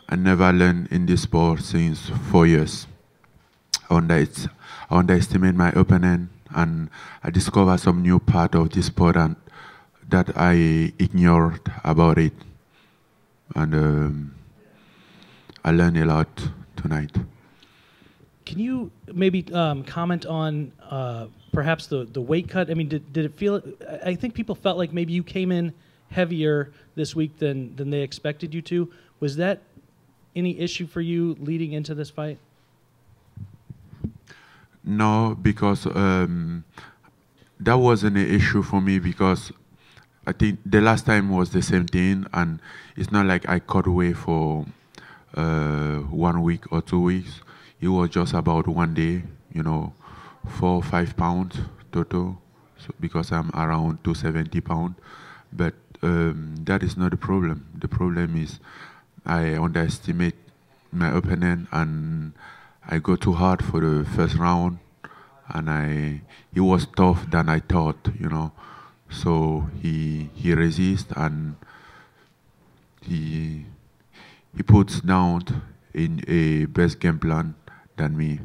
I never learned in this sport since 4 years. I underestimate my opponent, and I discover some new part of this sport and that I ignored about it. And I learned a lot tonight. Can you maybe comment on perhaps the weight cut? I mean, did it feel? I think people felt like maybe you came in heavier this week than they expected you to. Was that any issue for you leading into this fight? No, because that wasn't an issue for me because I think the last time was the same thing, and it's not like I cut away for 1 week or 2 weeks. It was just about one day, 4 or 5 pounds total, so because I'm around 270 pounds. But that is not the problem. The problem is I underestimate my opponent and I go too hard for the first round, and he was tough than I thought. So he resists and he puts down in a best game plan than me.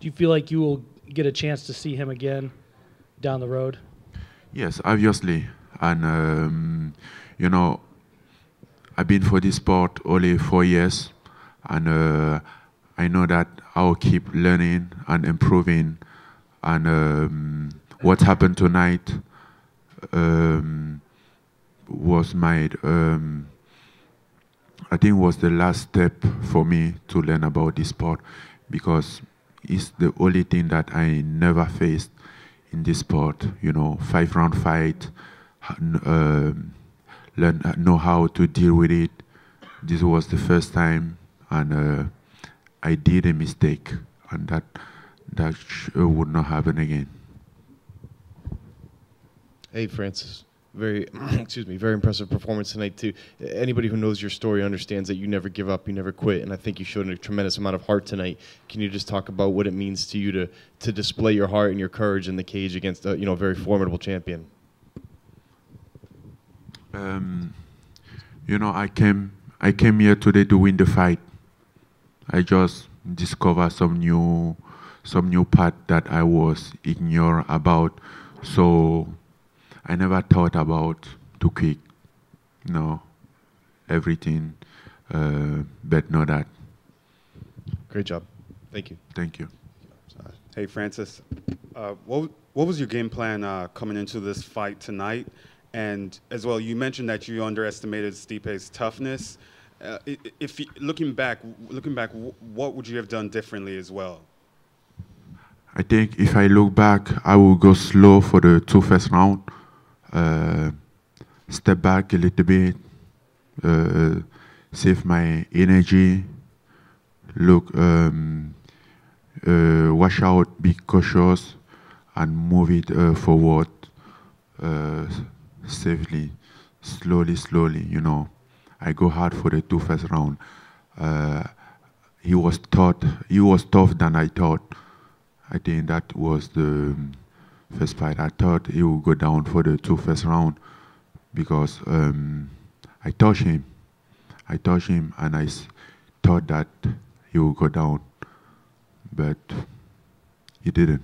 Do you feel like you will get a chance to see him again down the road? Yes, obviously. And, I've been for this sport only 4 years, and I know that I'll keep learning and improving. And what happened tonight was I think was the last step for me to learn about this sport, because it's the only thing that I never faced in this sport. 5-round fight, know how to deal with it. This was the first time, and I did a mistake, and that would not happen again. Hey, Francis. Very, very impressive performance tonight too. Anybody who knows your story understands that you never give up, you never quit, and I think you showed a tremendous amount of heart tonight. Can you just talk about what it means to you to display your heart and your courage in the cage against a very formidable champion? I came here today to win the fight. I just discovered some new part that I was ignorant about. So I never thought about to quit. No, everything, but not that. Great job. Thank you. Thank you. Hey, Francis. What was your game plan coming into this fight tonight? And as well, you mentioned that you underestimated Stipe's toughness. Looking back, what would you have done differently as well? I think if I look back, I will go slow for the first round. Step back a little bit, save my energy, watch out, be cautious, and move it forward safely, slowly. I go hard for the first round. He was tough than I thought. I think that was the first fight. I thought he would go down for the first round because I touched him, and I thought that he would go down, but he didn't.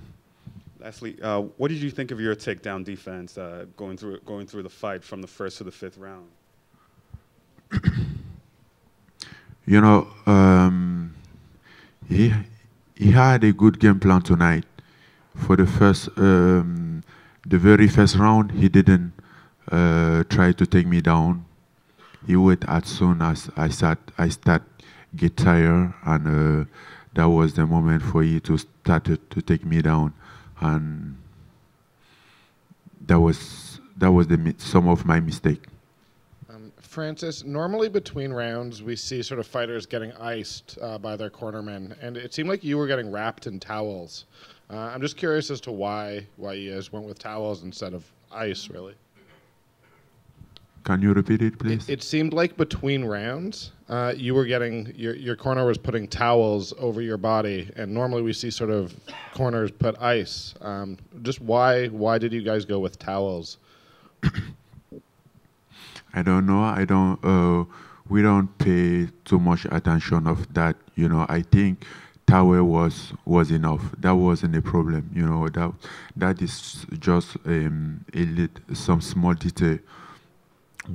Lastly, what did you think of your takedown defense going through the fight from the first to the fifth round? He had a good game plan tonight. For the very first round, he didn't try to take me down. He waited as soon as I start get tired, and that was the moment for he to start to take me down, and that was some of my mistake. Francis, normally between rounds we see sort of fighters getting iced by their cornermen, and it seemed like you were getting wrapped in towels. I'm just curious as to why you guys went with towels instead of ice, really. Can you repeat it, please? It seemed like between rounds you were getting, your corner was putting towels over your body, and normally we see sort of corners put ice. Just why did you guys go with towels? I don't know. we don't pay too much attention of that. You know, I think tower was enough. That wasn't a problem. You know, that is just some small detail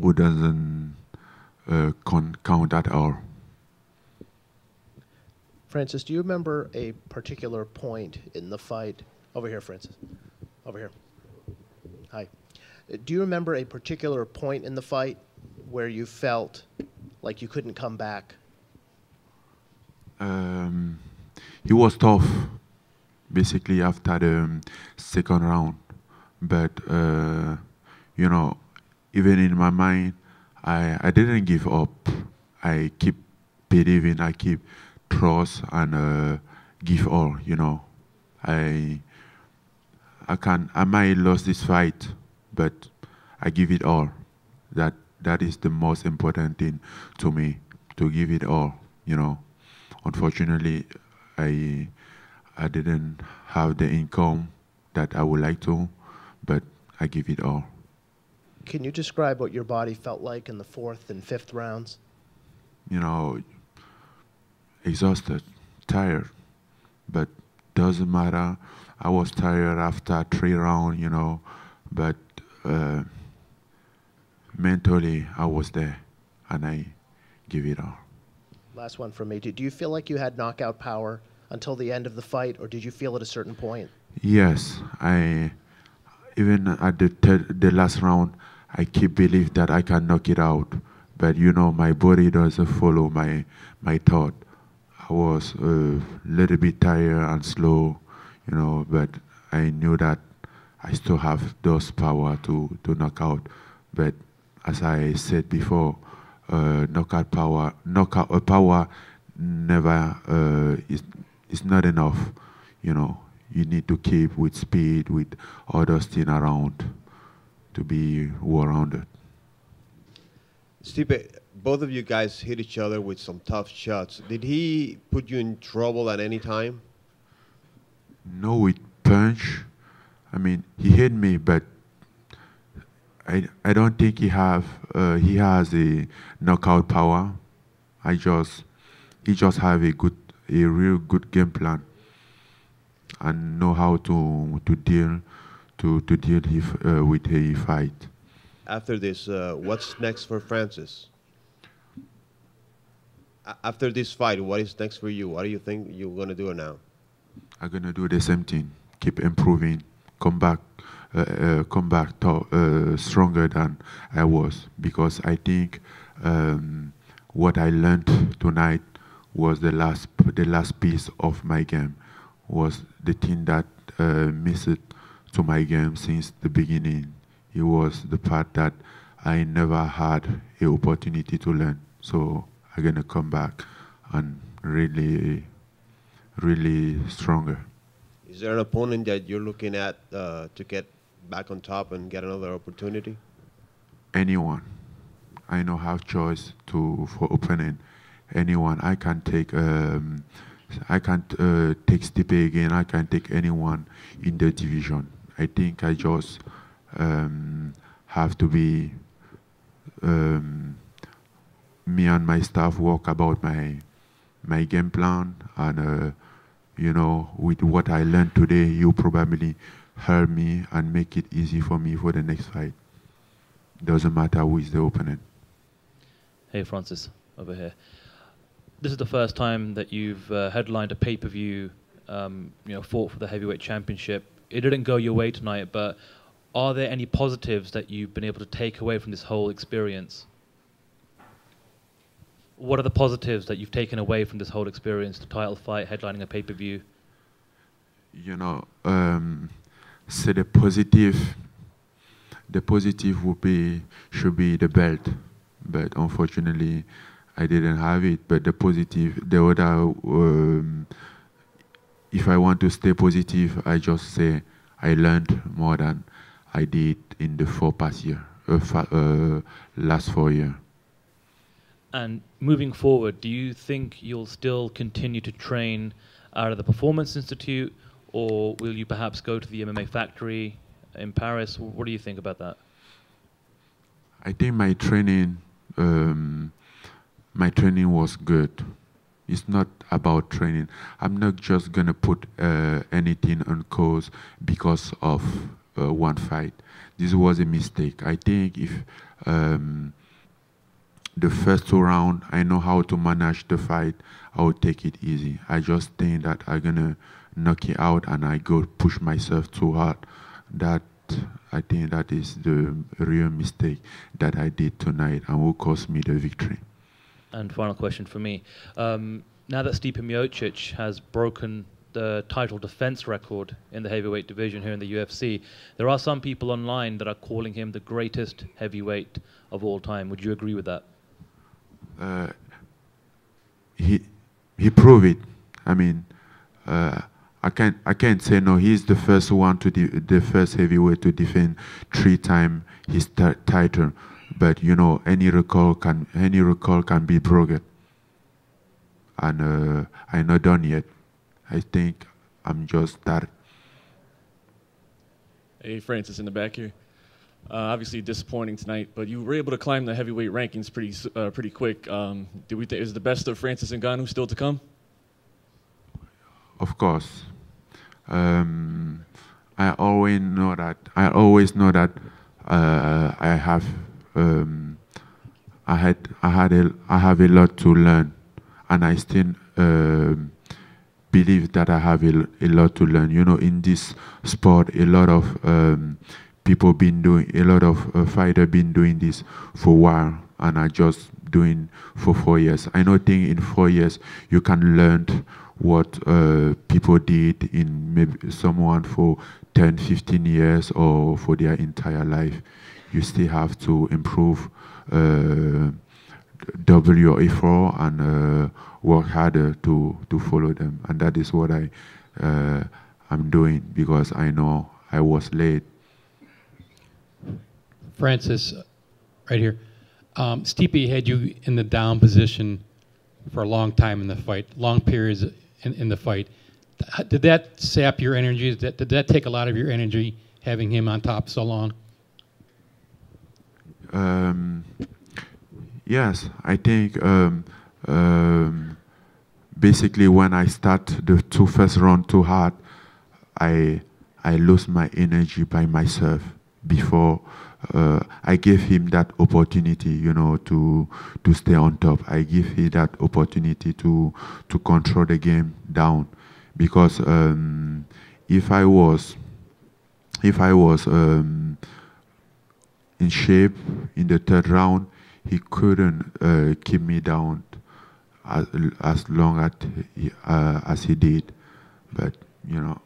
who doesn't count at all. Francis, do you remember a particular point in the fight? Over here, Francis. Over here. Hi. Do you remember a particular point in the fight where you felt like you couldn't come back? He was tough, basically, after the second round. But, you know, even in my mind, I didn't give up. I keep believing, I keep trust and give all, you know. I might lose this fight, but I give it all. That is the most important thing to me, to give it all, you know. Unfortunately, I didn't have the income that I would like to, but I give it all. Can you describe what your body felt like in the fourth and fifth rounds? You know, exhausted, tired, but doesn't matter. I was tired after 3 rounds, you know, but mentally I was there and I give it all. Last one from me. Do you feel like you had knockout power until the end of the fight, or did you feel at a certain point? Yes, even at the last round, I keep believe that I can knock it out. But you know, my body doesn't follow my thought. I was a little bit tired and slow, you know, but I knew that I still have those power to knock out. But as I said before, knockout power never is not enough. You know, you need to keep with speed, with others things around to be well-rounded. Stipe, both of you guys hit each other with some tough shots. Did he put you in trouble at any time? No, with punch. I mean, he hit me, but I don't think he has a knockout power. He just have a real good game plan and know how to deal with a fight. After this, what's next for Francis? After this fight, what is next for you? What do you think you're going to do now? I'm going to do the same thing. Keep improving. Come back stronger than I was. Because I think what I learned tonight was the last piece of my game. Was the thing that missed to my game since the beginning. It was the part that I never had an opportunity to learn. So I'm going to come back and really stronger. Is there an opponent that you're looking at to get back on top and get another opportunity? Anyone. I don't have choice for opponent. Anyone. I can take Stipe again. I can take anyone in the division. I think I just have to be me and my staff work about my game plan, and you know, with what I learned today, you probably help me and make it easy for me for the next fight. Doesn't matter who is the opponent. Hey, Francis, over here. This is the first time that you've headlined a pay-per-view, fought for the heavyweight championship. It didn't go your way tonight, but are there any positives that you've been able to take away from this whole experience? What are the positives that you've taken away from this whole experience, the title fight, headlining a pay-per-view? You know, so the positive should be the belt, but unfortunately, I didn't have it. But the positive, the other, if I want to stay positive, I just say I learned more than I did in the last 4 years. And moving forward, do you think you'll still continue to train out of the Performance Institute, or will you perhaps go to the MMA Factory in Paris? What do you think about that? I think my training my training was good. It's not about training. I'm not just gonna put anything on cause because of one fight. This was a mistake. I think if the first 2 rounds, I know how to manage the fight, I will take it easy. I just think that I'm gonna knock it out and I go push myself too hard. That I think that is the real mistake that I did tonight and will cost me the victory. And final question for me. Now that Stipe Miocic has broken the title defense record in the heavyweight division here in the UFC, there are some people online that are calling him the greatest heavyweight of all time. Would you agree with that? He proved it. I mean, I can't say no. He's the first one to the first heavyweight to defend 3 times his title. But you know, any record can be broken. And I'm not done yet. I think I'm just started. Hey, Francis, in the back here. Obviously disappointing tonight, but you were able to climb the heavyweight rankings pretty quick. Do we think is the best of Francis Ngannou still to come? Of course. I always know that. I have a lot to learn, and I still believe that I have a lot to learn. You know, in this sport, a lot of fighters been doing this for a while, and I just doing for 4 years. I don't think in 4 years you can learn what people did in maybe someone for 10, 15 years or for their entire life. You still have to improve, double your effort and work harder to follow them. And that is what I'm doing, because I know I was late. Francis, right here. Stipe had you in the down position for a long time in the fight, long periods in the fight. Did that sap your energy? Did that take a lot of your energy, having him on top so long? Yes, I think basically when I start the first round too hard, I lose my energy by myself. Before I gave him that opportunity, you know, to stay on top. I give him that opportunity to control the game down, because if I was in shape in the 3rd round, he couldn't keep me down as long as he did. But you know,